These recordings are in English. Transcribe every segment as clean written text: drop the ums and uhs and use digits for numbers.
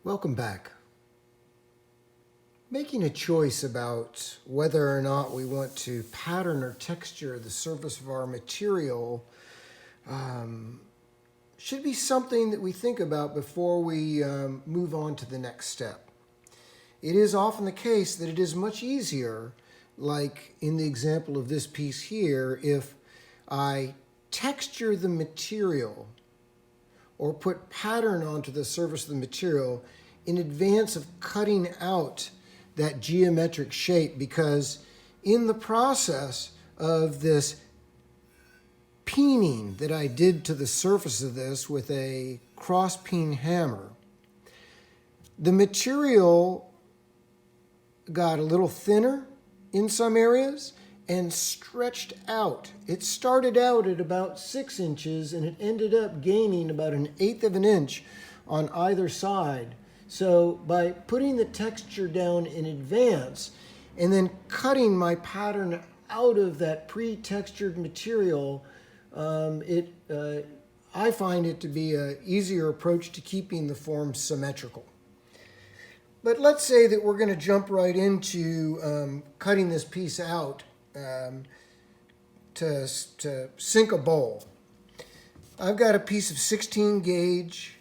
Welcome back. Making a choice about whether or not we want to pattern or texture the surface of our material should be something that we think about before we move on to the next step. It is often the case that it is much easier, like in the example of this piece here, if I texture the material or put pattern onto the surface of the material in advance of cutting out that geometric shape, because in the process of this peening that I did to the surface of this with a cross peen hammer, the material got a little thinner in some areas and stretched out. It started out at about 6 inches and it ended up gaining about 1/8 of an inch on either side. So by putting the texture down in advance and then cutting my pattern out of that pre-textured material, I find it to be an easier approach to keeping the form symmetrical. But let's say that we're going to jump right into cutting this piece out to sink a bowl. I've got a piece of 16 gauge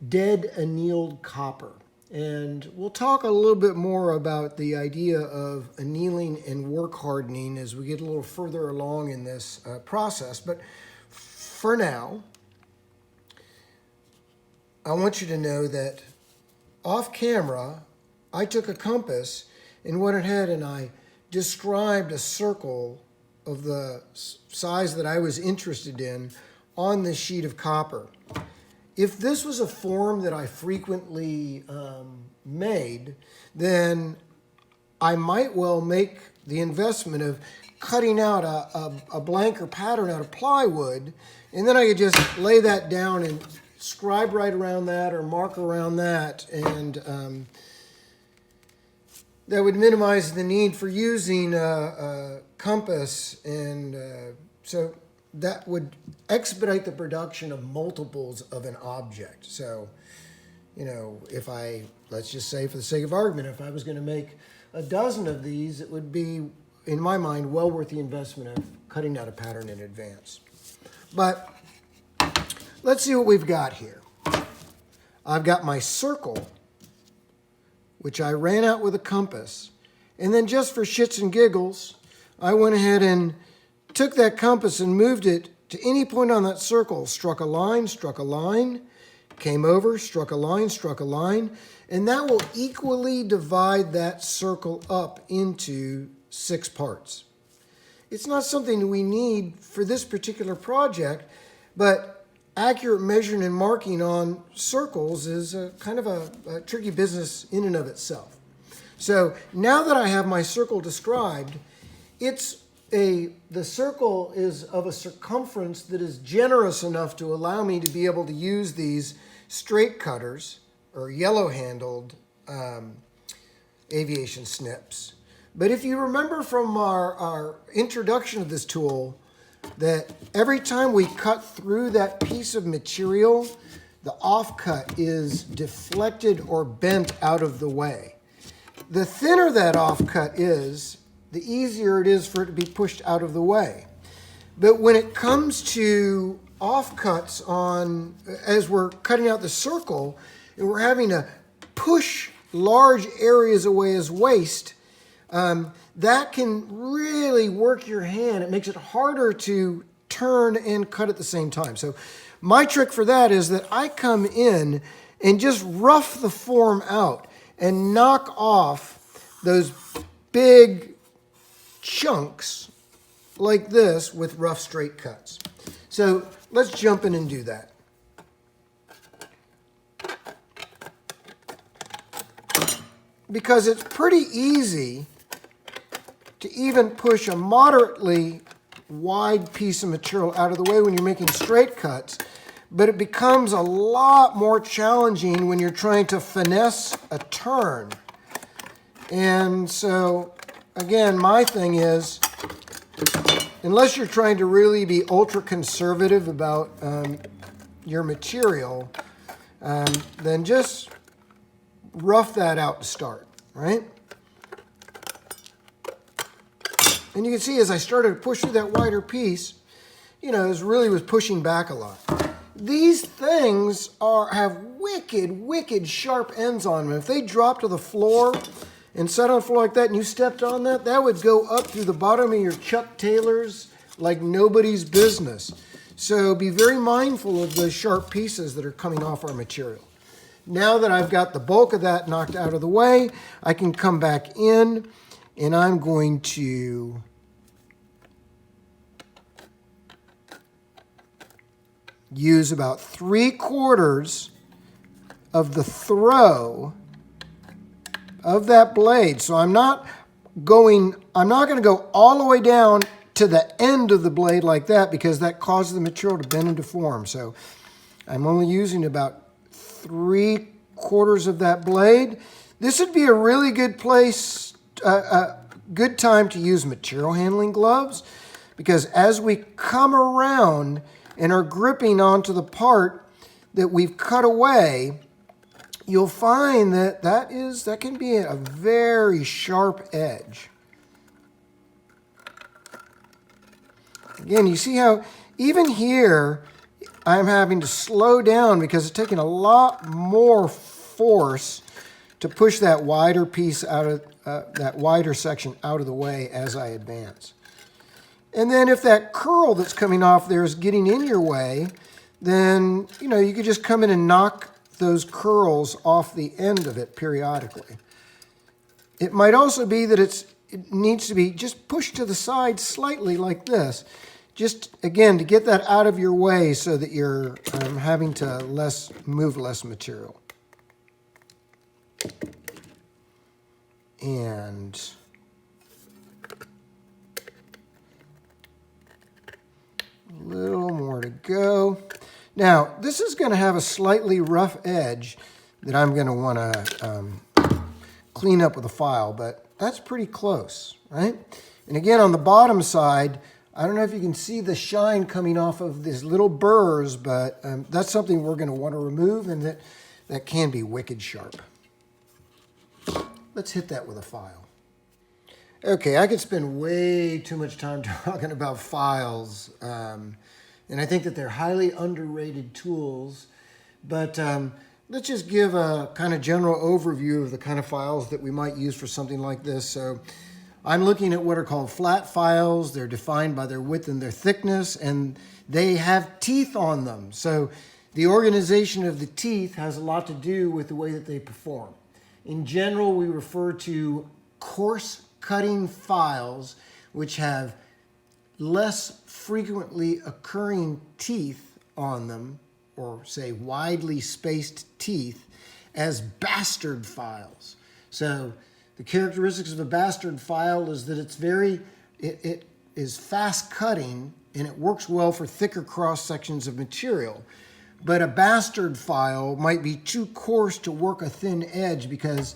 dead annealed copper, and we'll talk a little bit more about the idea of annealing and work hardening as we get a little further along in this process. But for now, I want you to know that off camera, I took a compass and went ahead and I described a circle of the size that I was interested in on this sheet of copper. If this was a form that I frequently made, then I might well make the investment of cutting out a blanker pattern out of plywood, and then I could just lay that down and scribe right around that or mark around that, and that would minimize the need for using a compass, and so that would expedite the production of multiples of an object. So, if let's just say for the sake of argument, if I was going to make a dozen of these, it would be, in my mind, well worth the investment of cutting out a pattern in advance. But let's see what we've got here. I've got my circle, which I ran out with a compass. And then just for shits and giggles, I went ahead and took that compass and moved it to any point on that circle, struck a line, came over, struck a line, and that will equally divide that circle up into 6 parts. It's not something we need for this particular project, but accurate measuring and marking on circles is kind of a tricky business in and of itself. So now that I have my circle described, the circle is of a circumference that is generous enough to allow me to be able to use these straight cutters or yellow-handled aviation snips. But if you remember from our introduction of this tool, that every time we cut through that piece of material, the offcut is deflected or bent out of the way. The thinner that offcut is, the easier it is for it to be pushed out of the way. But when it comes to offcuts as we're cutting out the circle, and we're having to push large areas away as waste, that can really work your hand. It makes it harder to turn and cut at the same time. So my trick for that is that I come in and just rough the form out and knock off those big chunks like this with rough straight cuts. So let's jump in and do that. Because it's pretty easy to even push a moderately wide piece of material out of the way when you're making straight cuts, but it becomes a lot more challenging when you're trying to finesse a turn. And so, again, my thing is, unless you're trying to really be ultra conservative about your material, then just rough that out to start, right? And you can see as I started to push through that wider piece, you know, it really was pushing back a lot. These things have wicked sharp ends on them. If they dropped to the floor and sat on the floor like that and you stepped on that, that would go up through the bottom of your Chuck Taylors like nobody's business. So be very mindful of those sharp pieces that are coming off our material. Now that I've got the bulk of that knocked out of the way, I can come back in and I'm going to use about 3/4 of the throw of that blade. So I'm not going to go all the way down to the end of the blade like that because that causes the material to bend and deform. So I'm only using about 3/4 of that blade. This would be a really good place, good time to use material handling gloves because as we come around and are gripping onto the part that we've cut away, you'll find that that can be a very sharp edge. Again, you see how even here I'm having to slow down because it's taking a lot more force to push that wider piece out of that wider section out of the way as I advance. And then if that curl that's coming off there is getting in your way, then, you know, you could just come in and knock those curls off the end of it periodically. It might also be that it needs to be just pushed to the side slightly like this. Just, again, to get that out of your way so that you're having to move less material. And a little more to go. Now, this is going to have a slightly rough edge that I'm going to want to clean up with a file, but that's pretty close, right? And again, on the bottom side, I don't know if you can see the shine coming off of these little burrs, but that's something we're going to want to remove, and that can be wicked sharp. Let's hit that with a file. Okay, I could spend way too much time talking about files, and I think that they're highly underrated tools, but let's just give a kind of general overview of the kind of files that we might use for something like this. So I'm looking at what are called flat files. They're defined by their width and their thickness, and they have teeth on them. So the organization of the teeth has a lot to do with the way that they perform. In general, we refer to coarse cutting files, which have less frequently occurring teeth on them, or say widely spaced teeth, as bastard files. So the characteristics of a bastard file is that it is fast cutting and it works well for thicker cross sections of material. But a bastard file might be too coarse to work a thin edge because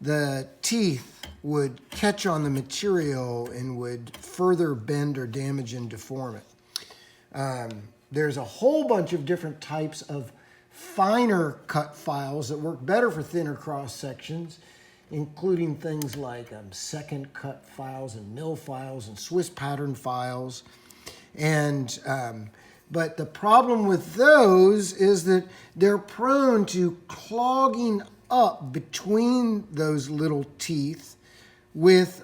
the teeth would catch on the material and would further bend or damage and deform it. There's a whole bunch of different types of finer cut files that work better for thinner cross sections, including things like second cut files and mill files and Swiss pattern files. And but the problem with those is that they're prone to clogging up between those little teeth with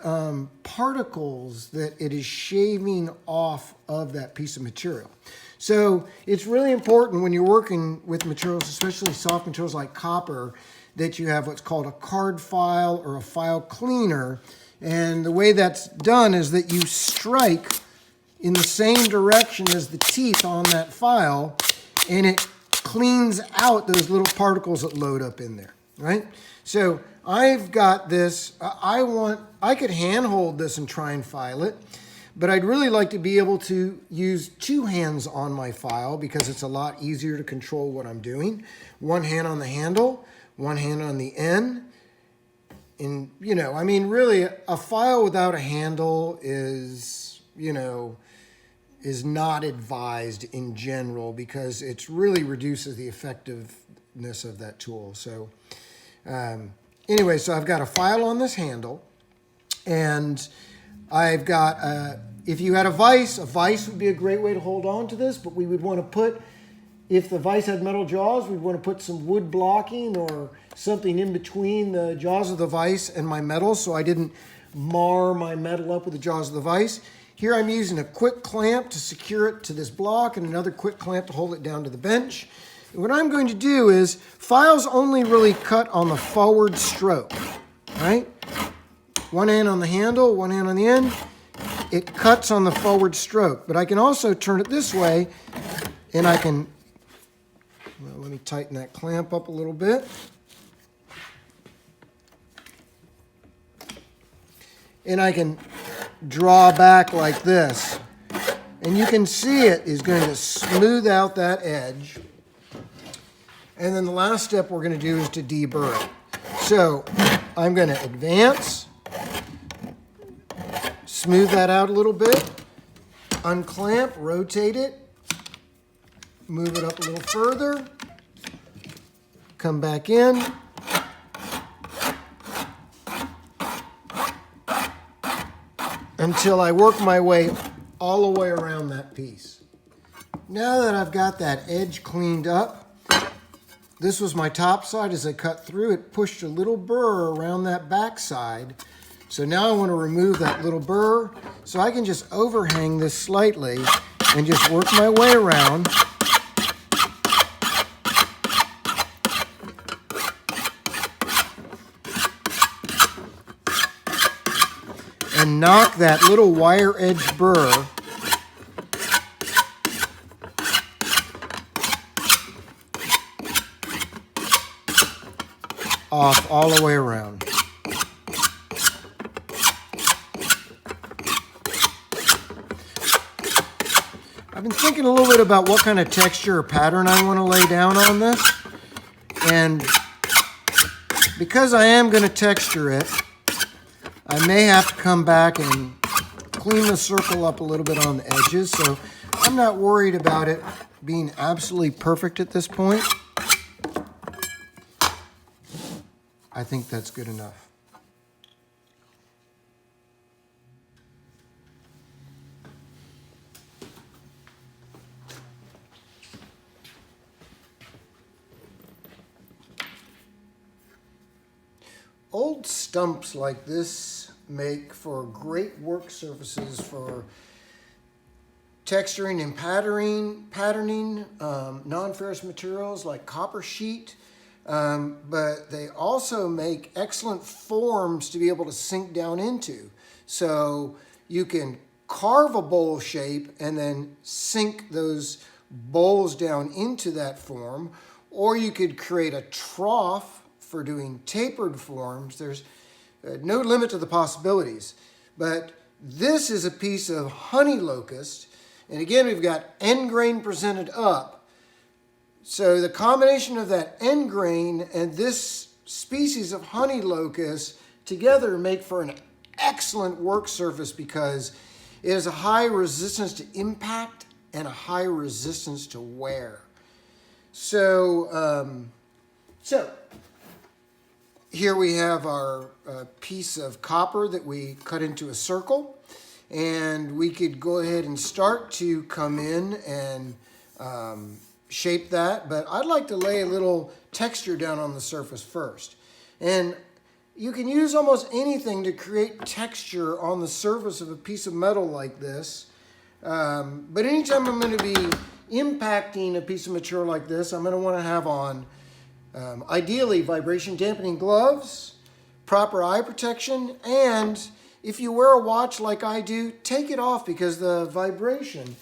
particles that it is shaving off of that piece of material. So it's really important when you're working with materials, especially soft materials like copper, that you have what's called a card file or a file cleaner. And the way that's done is that you strike in the same direction as the teeth on that file, and it cleans out those little particles that load up in there, right? So I've got this, I could handhold this and try and file it, but I'd really like to be able to use two hands on my file because it's a lot easier to control what I'm doing. One hand on the handle, one hand on the end. And, you know, I mean, really, a file without a handle is, you know, is not advised in general because it really reduces the effectiveness of that tool. So Anyway, so I've got a file on this handle, and I've got, if you had a vise would be a great way to hold on to this, but we would want to put, if the vise had metal jaws, we'd want to put some wood blocking or something in between the jaws of the vise and my metal so I didn't mar my metal up with the jaws of the vise. Here I'm using a quick clamp to secure it to this block and another quick clamp to hold it down to the bench. And what I'm going to do is, files only really cut on the forward stroke, right? One hand on the handle, one hand on the end. It cuts on the forward stroke, but I can also turn it this way and I can, well, let me tighten that clamp up a little bit. And I can draw back like this. And you can see it is going to smooth out that edge. And then the last step we're going to do is to deburr it. So I'm going to advance, smooth that out a little bit, unclamp, rotate it, move it up a little further, come back in, until I work my way all the way around that piece. Now that I've got that edge cleaned up, this was my top side. As I cut through, it pushed a little burr around that back side. So now I want to remove that little burr, so I can just overhang this slightly and just work my way around. And knock that little wire edge burr off all the way around. I've been thinking a little bit about what kind of texture or pattern I want to lay down on this. And because I am going to texture it, I may have to come back and clean the circle up a little bit on the edges, so I'm not worried about it being absolutely perfect at this point. I think that's good enough. Old stumps like this make for great work surfaces for texturing and patterning non-ferrous materials like copper sheet, but they also make excellent forms to be able to sink down into. So you can carve a bowl shape and then sink those bowls down into that form, or you could create a trough for doing tapered forms. There's no limit to the possibilities. But this is a piece of honey locust, and again we've got end grain presented up. So the combination of that end grain and this species of honey locust together make for an excellent work surface because it has a high resistance to impact and a high resistance to wear. So here we have our piece of copper that we cut into a circle, and we could go ahead and start to come in and shape that, but I'd like to lay a little texture down on the surface first. And you can use almost anything to create texture on the surface of a piece of metal like this, but anytime I'm going to be impacting a piece of material like this, I'm going to want to have on ideally vibration dampening gloves, proper eye protection, and if you wear a watch like I do, take it off because the vibration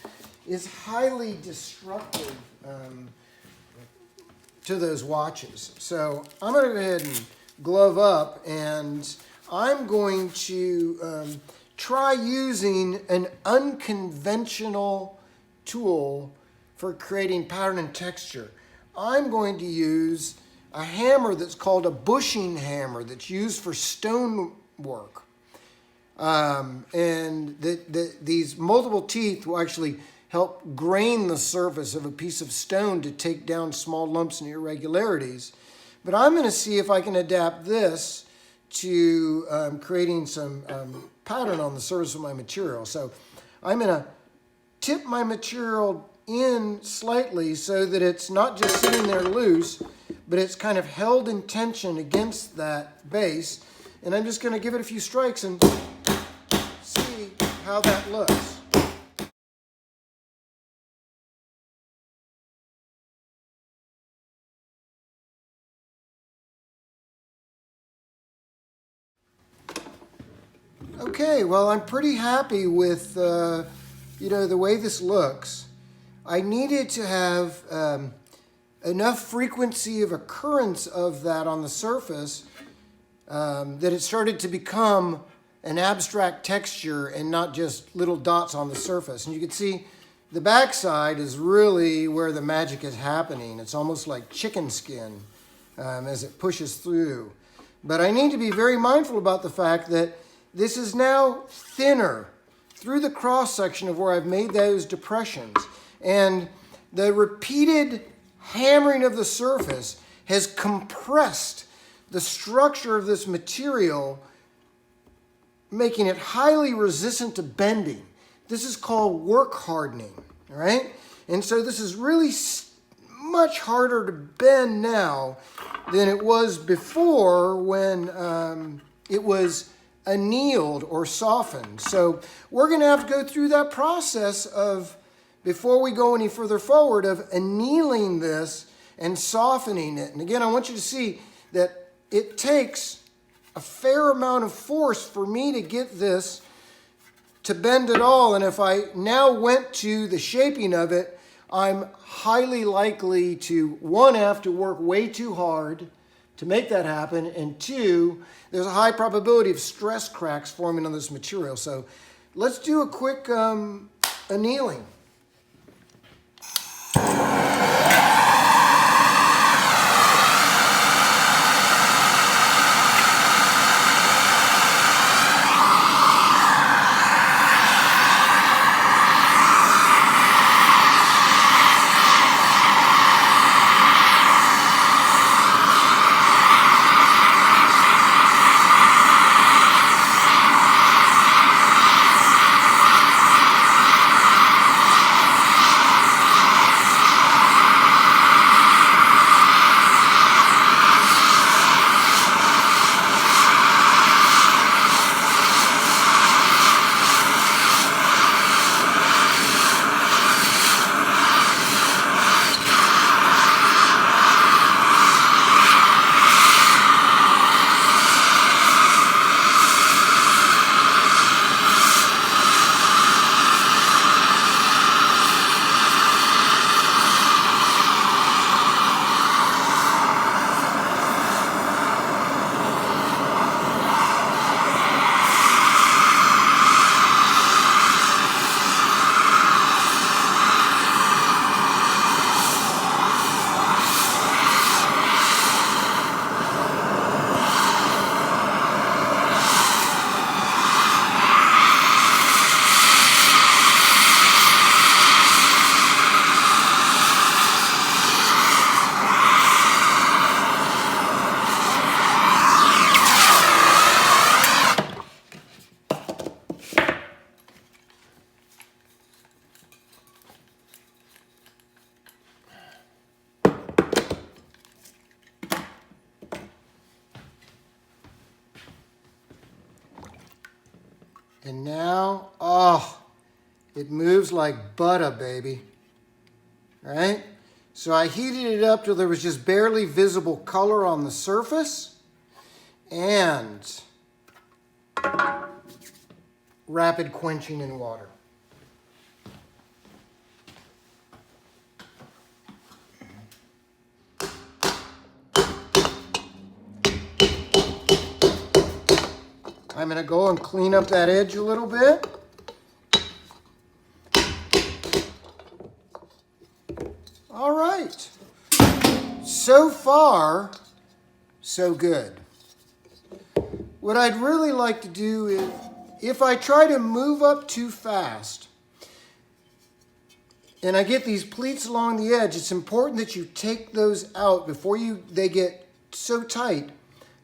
is highly destructive to those watches. So I'm going to go ahead and glove up, and I'm going to try using an unconventional tool for creating pattern and texture. I'm going to use a hammer that's called a bushing hammer that's used for stone work. And these multiple teeth will actually help grain the surface of a piece of stone to take down small lumps and irregularities. But I'm going to see if I can adapt this to creating some pattern on the surface of my material. So I'm going to tip my material in slightly so that it's not just sitting there loose, but it's kind of held in tension against that base. And I'm just going to give it a few strikes and see how that looks. Okay, well, I'm pretty happy with the way this looks. I needed to have enough frequency of occurrence of that on the surface that it started to become an abstract texture and not just little dots on the surface. And you can see the backside is really where the magic is happening. It's almost like chicken skin as it pushes through. But I need to be very mindful about the fact that this is now thinner through the cross section of where I've made those depressions. And the repeated hammering of the surface has compressed the structure of this material, making it highly resistant to bending. This is called work hardening, all right? And so this is really much harder to bend now than it was before when it was annealed or softened. So we're going to have to go through that process of, before we go any further forward, of annealing this and softening it. And again, I want you to see that it takes a fair amount of force for me to get this to bend at all. And if I now went to the shaping of it, I'm highly likely to, one, have to work way too hard to make that happen, and two, there's a high probability of stress cracks forming on this material. So let's do a quick annealing. And now, it moves like butter, baby. All right? So I heated it up till there was just barely visible color on the surface, and rapid quenching in water. I'm going to go and clean up that edge a little bit. All right. So far, so good. What I'd really like to do is, if I try to move up too fast and I get these pleats along the edge, it's important that you take those out before they get so tight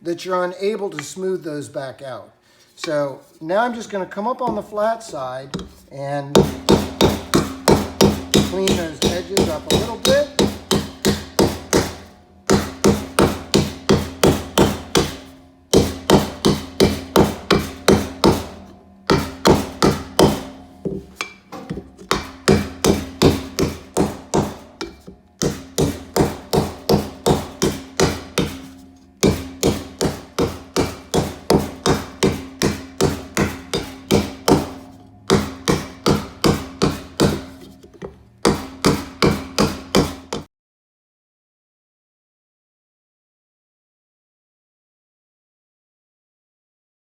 that you're unable to smooth those back out. So now I'm just going to come up on the flat side and clean those edges up a little bit.